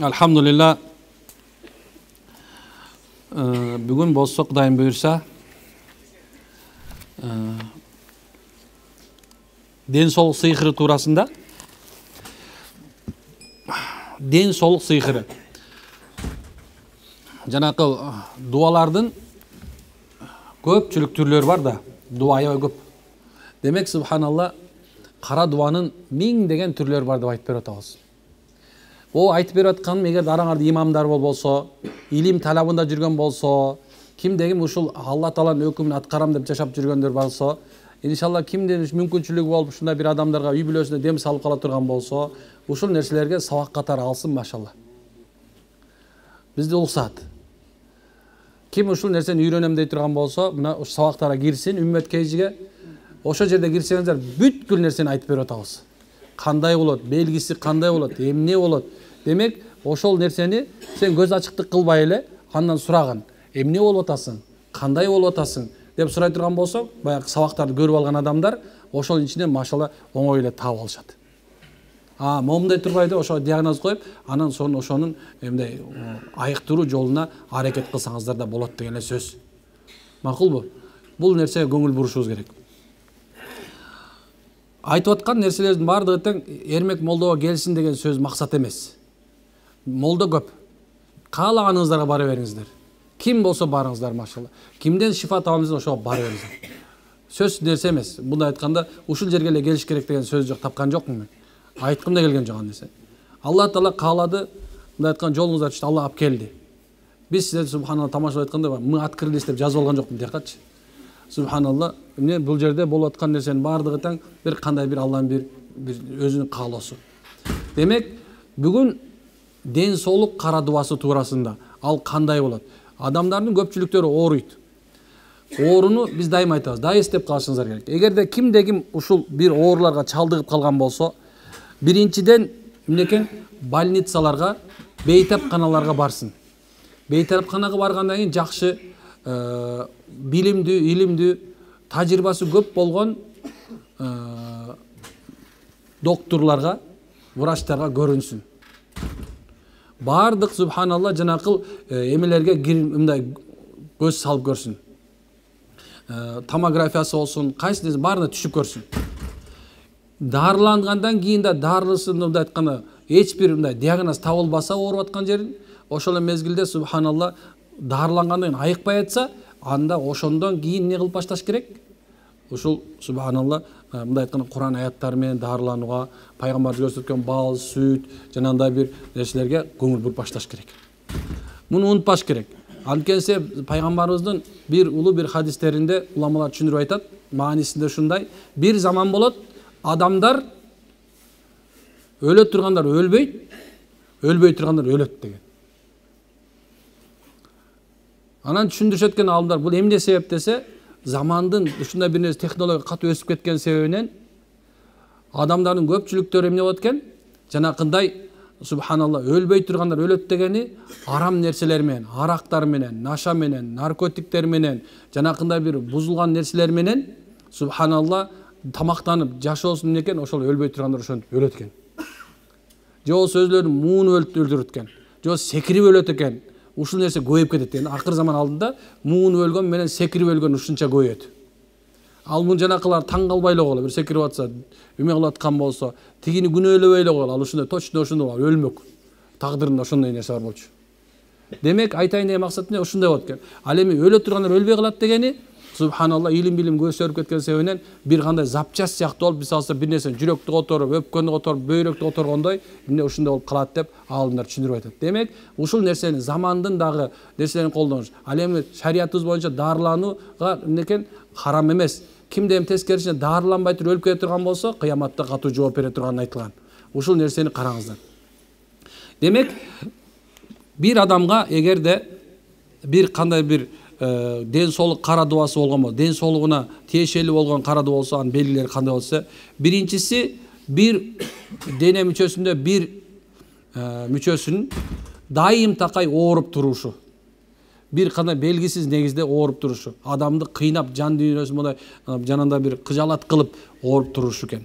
Alhamdulillah. Bugün bolsa Kudayım buyursa den soğuk sıyıkırı turasında den soğuk sıyıkırı janakı dualardın köpçülük türleri var da duaya köp. Demek subhanallah kara duanın ming degen türleri var dep aytып берип атабыз. O aytып берип атканым эгер араңарда имамдар болсо, илим талабында жүргөн болсо, кимдегим ушул Алла Тааланын өкүмүн аткарам деп жашап жүргөндөр болсо, иншалла кимдин мүмкүнчүлүгү болуп ушундай бир адамдарга үй бүлөсүнө дем салып кала турган болсо, ушул нерселерге сабак катары алсын машалла. Бизде уруксат. Ким ушул нерсени үйрөнөм дей турган болсо, мына ушу сабактарга кирсин, үммөт кейжиге. Ошо жерде кирсеңиздер бүткүл нерсени айтып берип атабыз. Кандай болот, белгиси кандай болот, эмне болот. Демек, ошол нерсени сен көз ачыктык кылбай эле андан сураган. Эмне болуп атасың? Кандай болуп атасың? Деп сурай турган болсоң, баягы сабактарды көрүп алган адамдар ошол ичинен машалла оңой эле таап алышат. Момундай турбайды, ошо диагноз коюп, анан сону ошонун эмне айыктыруу жолуна аракет кылсаңыздар да болот деген эле сөз. Макулбу? Бул нерсеге көңүл бурушубуз керек. Айтып аткан нерселердин баардыгы тең Эрмек Молдого келсин деген сөз максат эмес. Молдо көп. Каалаганыңыздарга бара бериңиздер. Ким болсо барыңыздар машалла. Кимден шифа табамыз ошого бара бериңиздер. Сөз нерсе эмес. Мындай айтканда ушул жерге эле келиш керек деген сөз жок, тапкан жокмун мен. Айткым да келген жок нерсе. Алла Таала каалады, мындай айткан жолуңуздар түштү, Алла алып келди. Биз сиздерди субханалла тамашалап айтканда мы открылись деп жазып алган жокмун дейкачы. Субханалла, эмне бул жерде болуп аткан нерсенин баардыгы тең бир кандай бир Алланын бир өзүнүн каалоосу. Демек, бүгүн ден соолук кара дуасы туурасында ал кандай болот? Адамдардын көпчүлүктөрү ооруйт. Ооруну биз дайым айтабыз, да эстеп калышыңыздар керек. Эгерде кимдегим ушул бир ооруларга чалдыгып калган болсо, биринчиден эмнекен больницаларга, бейтапканаларга барсын. Бейтапканага баргандан кийин жакшы билимдүү, илимдүү, тажрыйбасы көп болгон докторларга, врачтарга көрүнсүн. Бардык субханалла жанакыл эмелерге мындай көз салып көрсүн. Томографиясы болсун, кайсы баарына түшүп көрсүн. Дарылангандан кийин да дарылысын мындай айтканда эч бир мындай диагноз табылбаса ооруп аткан жерин, ошол мезгилде субханалла дарылангандан кийин айыкпай атса, анда ошондон кийин эмне кылып башташ керек? Ушул субханалла мындай айтканда Куран аяттары менен дарыланууга, пайгамбарыбыз көрсөткөн бал, сүт, жанагындай бир нерселерге көңүл буруп башташ керек. Муну унутпаш керек. Анткенсе пайгамбарыбыздын бир улуу бир хадистеринде уламалар түшүндүрүп айтат, маанисинде ушундай: бир заман болот, адамдар өлө тургандар өлбөйт, өлбөй тургандар өлөт деген. Анан түшүндүрүшөт экен алымдар, бул эмне себеп десе, замандын ушундай бир нерсе технология катуу өсүп кеткен себебинен адамдардын көпчүлүктөрү эмне болот экен? Жанакындай субханалла өлбөй тургандар өлөт дегени арам нерселер менен, арактар менен, наша менен, наркотиктер менен, жанакындай бир бузулган нерселер менен субханалла тамактанып жашоосун экен, ошол өлбөй тургандар ошентип өлөт экен. Жо сөзлөрүн муун өлтүрөт экен. Жо секирип өлөт экен. Ушул нерсе көйүп кетет. Эми акыр заман алдында муун өлгөн менен секирип өлгөн ушунча көйөт. Ал мун жанакылар таң калбай эле койгула, бир секирип атса, эме кылып аткан болсо, тигини күнөөлөбөй эле койгула, ал ушундай точно ошондой бар, өлмөк. Тагдырында ошондой нерсе бар болчу. Демек, айтайын деген максат эмне? Ушундай болот экен. Ал эми өлө тургандар өлбөй калат дегени субханалла илим көсөрүп кеткен себебинен бир кандай запчас сыяктуу болуп, мисалы бир нерсени жүрөктү которуп, өпкөндү которуп, бөйрөктү которгондой эмне ушундай болуп калат деп аалымдар түшүндүрүп айтат. Демек, ушул нерсени замандын дагы нерселерин колдонуш. Ал эми шариятыбыз боюнча дарыланууга эмнекен харам эмес. Кимде эми тескерисинен дарыланбай туруп өлүп кете турган болсо, кыяматта катуу жооп бере турганы айтылган. Ушул нерсени караңыздар. Демек, бир адамга эгерде бир кандай бир ден соолук кара дуасы болгон болсо, ден соолугуна тиешелүү болгон кара дуб болсо, анын белгилери кандай болсо, биринчиси бир дене мүчөсүндө бир мүчөсүнүн дайым такай ооруп турушу. Бир кандай белгисиз негизде ооруп турушу. Адамды кыйнап, жан дүйнөсүн мындай жанында бир кыжалат кылып ооруп турушу экен.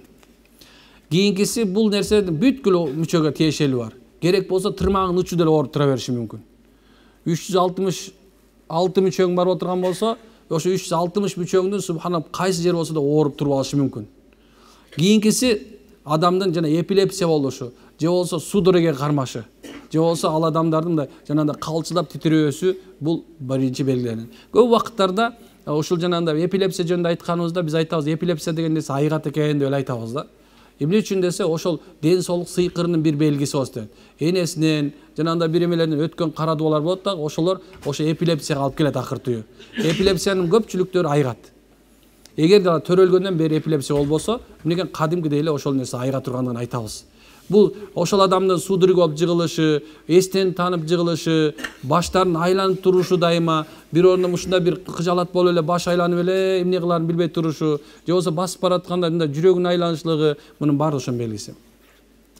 Кийинкиси бул нерсе бүткүл мүчөгө тиешелүү бар. керек болсо тырмагынын учу деле ооруп тура бериши мүмкүн. 366 мүчөң бар отурган болсо, ошо 360 мүчөңдүн субханалла кайсы жери болсо да ооруп туруп алышы мүмкүн. Кийинкиси адамдын жана эпилепсия болушу, же болсо судорога кармашы, же болсо ал адамдардын да жанагындай калчылдап титирөөсү бул биринчи белгилери. Көп убакыттарда ушул жанагындай эпилепсия жөнүндө айтканыбызда биз айтабыз, эпилепсия деген нерсе айгат экен деп эле айтабыз да. Эмне үчүн десе, ошол ден соолук сыйкырынын бир белгиси болот дейт. Энесинен, жанагындай бир эмелерден өткөн кара дубалар болот да, ошолор ошо эпилепсияга алып келет акыртыы. Эпилепсиянын көпчүлүктөрү айгат. Эгер да төрөлгөндөн бери эпилепсия болбосо, эмнеге кадимкидей эле ошол нерсе айга тургандыгын айтабыз. Бул ошол адамдын судорог болуп жыгылышы, эстен танып жыгылышы, баштарын айланып турушу дайыма, бир орунда ушундай бир кыжалат болуп эле баш айланып эле эмне кыларын билбей турушу, же болсо басып баратканда мындай жүрөгүнүн айланычылыгы, мунун баары ошонун белгиси.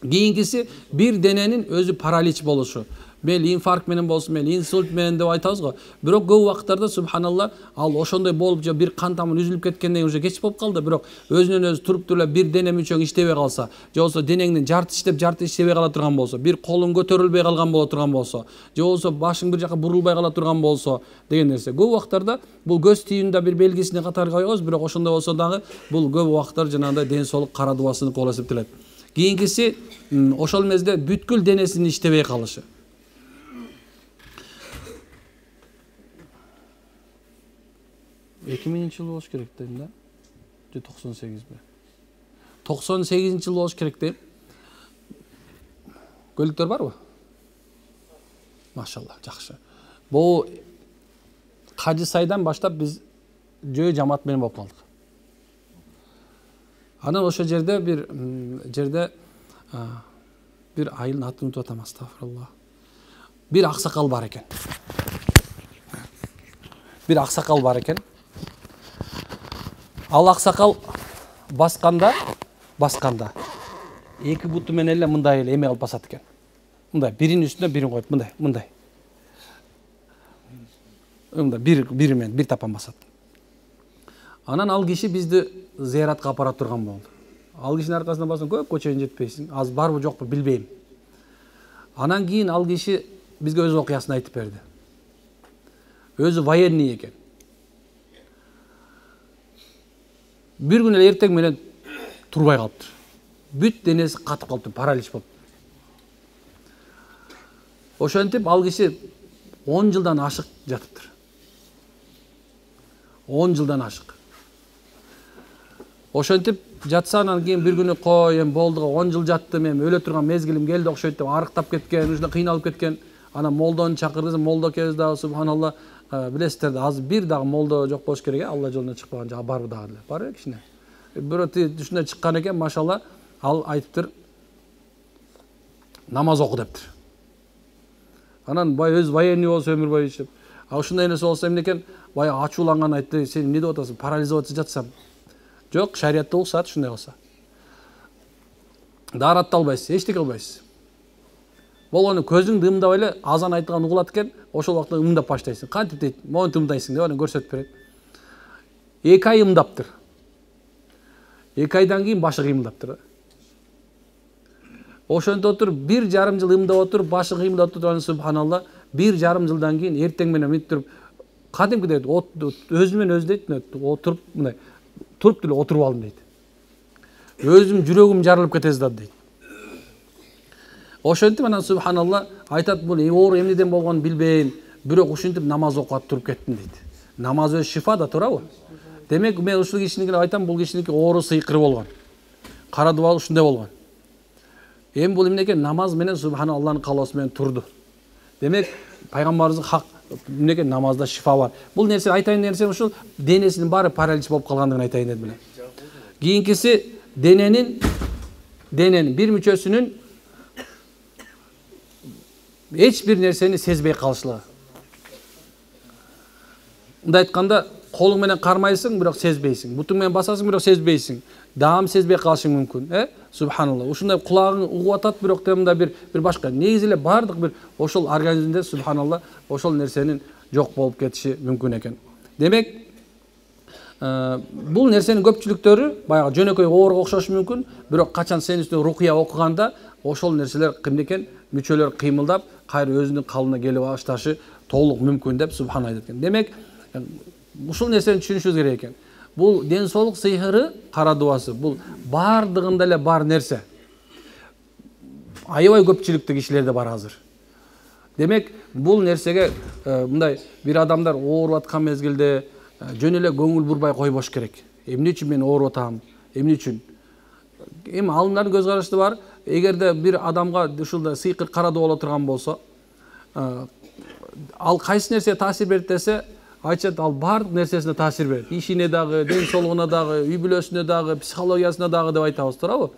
Кийинкиси бир дененин өзү паралич болушу. Мейли инфаркт менен болсун, мейли инсульт менен деп айтабыз го. Бирок көп убакыттарда субханалла ал ошондой болуп же бир кан тамыры үзүлүп кеткенден уже кеч болуп калды, бирок өзүнөн өзү туруп туруп бир дене мүчөң иштебей калса, же болсо денеңдин жарты иштеп, жарты иштебей кала турган болсо, бир колуң көтөрүлбөй калган боло турган болсо, же болсо башың бир жака бурулбай кала турган болсо деген нерсе. Көп убакыттарда бул көз түйүндө бир белгисине катары коебуз, бирок ошондой болсо дагы бул көп убакыттар жанагындай ден соолук кара дубасынын колу эсептелет. Кийинкиси ошол мезде бүткүл денесинин иштебей калышы. 2000 жыл болуш керек дейм да. Же 98 бе? 98 жыл болуш керек дейм. Көлүктөр барбы? Машалла, жакшы. Бул Кажы сайдан баштап биз жөө жамаат менен болуп калдык. Анан ошо жерде бир айылдын атын унутуп атам, астагфирулла. Бир аксакал бар экен. Ал аксакал басканда эки буту менен эле мындай эле эме кылып басат экен. Мындай биринин үстүнө бирин коюп, мындай. Бир менен бир тапан басат. Анан ал киши бизди зыяратка апара турган болду. Ал кишинин аркасынан бассаң көпкө чейин жетпейсиң. Az барбы жокпу билбейм. Анан кийин ал киши бизге өз окуясын айтып берди. Өзү военный экен. Бир күн эле эртең менен турбай калыптыр. Бүт денеси катып калыптыр, паралич болуп. Ошентип ал киши 10 жылдан ашык жатыптыр. 10 жылдан ашык. Ошентип жатса, анан кийин бир күнү кой, болду, 10 жыл жаттым, өлө турган мезгилим келди окшойт деп арыктап кеткен, ушундай кыйналып кеткен. Анан молдону чакырды, молдо кез дагы субханалла, билесиздер да, азыр бир дагы молдо жок болуш керек, Алла жолуна чыкпаган жагы барбы дагы эле. Бар кичине. Бирөө ушундай чыккан экен, машалла, ал айтыптыр, намаз оку дептир. Анан бай өз военный болсо өмүр бою ишеп, ушундай нерсе болсо эмне экен, бай ачууланган айтты, сен эмне деп атасың, парализоваться жатсам. Жок, шариатта уксат ушундай кылса. Daarатты албайсыз, эчтеке кылбайсыз. Болгону көзүңдү ымдап эле азан айтылган угулат экен, ошол убакта ымдап баштайсың. Кантип дейт, монтип ымдайсың деп анан көрсөтүп берет. 2 ай ымдаптыр. 2 айдан кийин башы кыймылдаптыр. Ошентип отуруп 1,5 жыл ымдап отуруп, башы кыймылдап турган субханалла, 1,5 жылдан кийин эртең менен минтип туруп, кадимки дейт, өзү менен өзү дейт, отуруп мындай туруп деле отуруп алдым дейт. Өзүм жүрөгүм жарылып кетеси да дейт. Ошентип анан субханалла айтат, бул оор эмнеден болгонун билбейм, бирок ушинтип намаз окуп туруп кеттим дейт. Намаз өз шифа да, туурабы? Демек мен ушул кишиники айтам, бул кишиники оору сыйкыры болгон. Кара дубал ушундай болгон. Эми бул эмне экен, намаз менен субханалланын каалоосу менен турду. Демек пайгамбарыбыздын хак эмне экен, намазда шифа бар. Бул нерсе айтайын нерсе ушул денесинин баары паралич болуп калгандыгын айтайын дедим эле. Кийинкиси дененин бир мүчөсүнүн эч бир нерсени сезбей калышлыгы. Мындай айтканда, колуң менен кармайсың, бирок сезбейсиң. Бутуң менен басасың, бирок сезбейсиң. Даам сезбей калышың мүмкүн, Субханалла. Ушундай кулагың угуп атат, бирок темда бир башка. Негизи эле бардык бир ошол организмде субханалла ошол нерсенин жок болуп кетиши мүмкүн экен. Демек, бул нерсенин көпчүлүктөрү баягы жөнөкөй оорго окшошу мүмкүн, бирок качан сен үстүнө рукуя окуганда ошол нерселер кимде экен мүчөлөр кыймылдап кайра өзүнүн калыбына келип башташы толук мүмкүн деп субхан айтат экен. Демек ушул нерсени түшүнүшүбүз керек экен. Бул ден соолук сыйхыры, кара дубасы бул бардыгында эле бар нерсе. Аябай көпчүлүктө кишилерде бар азыр. Демек бул нерсеге мындай бир адамдар ооруп аткан мезгилде жөн эле көңүл бурбай койбош керек. Эмне үчүн мен ооруп атам? Эмне үчүн? Эми алымдардын көз карашы бар. Эгерде бир адамга ушул сыйкыр кара дуба боло турган болсо, ал кайсы нерсеге таасир берет десе, айтышат ал бардык нерсесине таасир берет. Ишине дагы, ден соолугуна дагы, үй бүлөсүнө дагы, психологиясына дагы деп айтабыз, туурабы?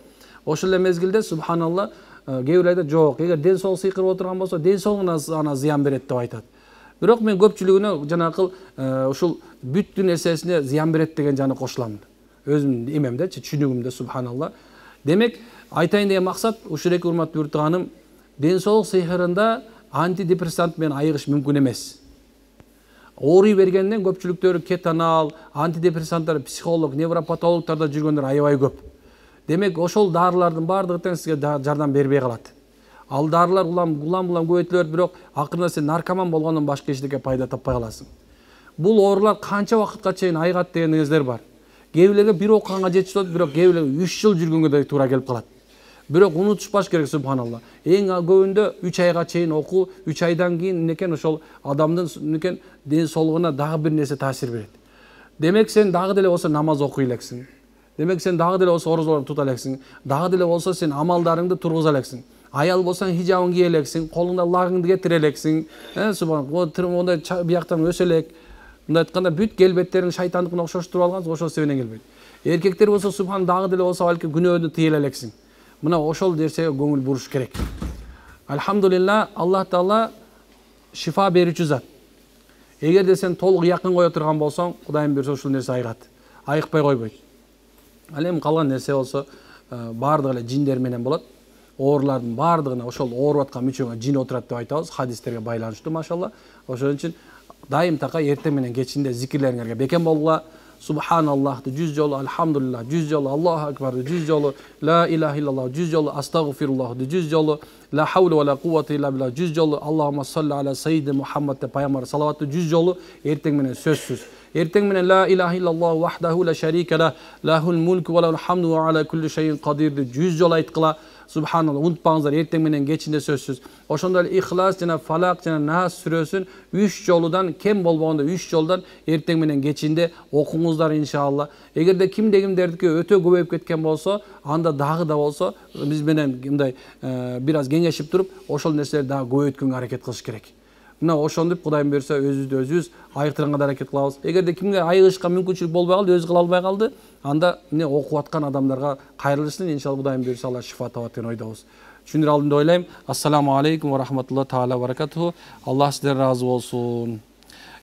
Ошол эле мезгилде субханалла кээ бир айтат, жок, эгер ден соолук сыйкыр боло турган болсо, ден соолугуна ана зыян берет деп айтат. Бирок мен көпчүлүгүнө жанакыл ушул бүттү нерсесине зыян берет деген жаны кошулам. Өзүмдүн эмемде, түшүнүгүмдө субханалла. Демек айтайын деген максат ушул эки урматтуу буртуганым, ден соолук сыйкырында антидепрессант менен айыгыш мүмкүн эмес. Ооруй бергенден көпчүлүктөр кетанал, антидепрессанттар, психолог, невропатологдордо жүргөндөр аябай көп. Демек ошол дарылардын бардыгы тең сизге жардам бербей калат. Ал дарылар улам көбөйтүлөт, бирок акырында сен наркоман болгондон башка эчтеке пайда таппай каласың. Бул оорулар канча убакытка чейин айыгат деген нерселер бар. Кээ бирлерге бир окуганга жетишип атат, бирок кээ бирлерге 3 жыл жүргөнгө да туура келип калат. Бирок унутушпаш керек субханалла. Эң көбүндө 3 айга чейин окуу, 3 айдан кийин некен ошол адамдын некен ден соолугуна дагы бир нерсе таасир берет. Демек сен дагы деле болсо намаз окуй элексиң. Демек сен дагы деле болсо орозолорду тута элексиң. Дагы деле болсо сен амалдарыңды тургуза элексиң. Аял болсаң хижабын кие элексиң, колуңда лагыңды кетире элексиң. Субханалла, ондай бияктан өсө элек. Мындай айтканда бүт келбеттериң шайтандыкына окшоштуруп алгансың, ошол себептен келбейт. Эркектер болсо субхан дагы деле болсо балки күнөөдү тыя элексиң. Мына ошол нерсеге көңүл буруш керек. Алхамдулилла, Аллах Таала шифа берүүчү зат. Эгерде сен толук якын кое турган болсоң, Кудайым берсе ушул нерсе айыгат. Айыкпай койбойт. Ал эми калган нерсе болсо бардыгы эле жиндер менен болот. Оорулардын бардыгына ошол ооруп аткан мүчөңө жин отурат деп айтабыз, хадистерге байланыштуу машалла. Ошон үчүн дайым така эртең менен кечинде зикирлериңерге бекем болгула. Субханаллахты 100 жолу, алхамдулилlah 100 жолу, Аллаху акбарды 100 жолу, ла илаха иллаллах 100 жолу, астагфируллахты 100 жолу, ла хаула ва ла куввата илля билlah 100 жолу, Аллахумма салли аля саййидина Мухаммад деп пайгамбар салаватты 100 жолу эртең менен сөзсүз. Эртең менен ла илаха иллаллах вахдаху ла шарика ла, лахул мулку ва лахул хамду ва аля кулли шайин кадирди 100 жолу айткыла. Субханалла, унутпаңыздар, эртең менен кечинде сөзсүз. Ошондой эле Ихлас жана Фалак жана Нас сүрөсүн 3 жолудан, кем болбогондо 3 жолдан эртең менен кечинде окуңуздар иншалла. Эгерде кимдердики өтө көбөйүп кеткен болсо, анда дагы да болсо биз менен мындай бир аз кеңешип туруп, ошол нерселерди дагы көбөйткөнгө аракет кылыш керек. Мына ошондуп Кудайым берсе өзүбүздү айыктырганга аракет кылабыз. Эгерде кимге айыгышка мүмкүнчүлүк болбой калды, өзү кыла албай калды, анда эмне окуп аткан адамдарга кайрылышсын, иншалла Кудайым берсе Алла шифа табат деген ойдобуз. Түшүндүрө алдым деп ойлойм. Ассаламу алейкум ва рахматуллахи таала ва баракатуху. Аллах сиздерден ыраазы болсун.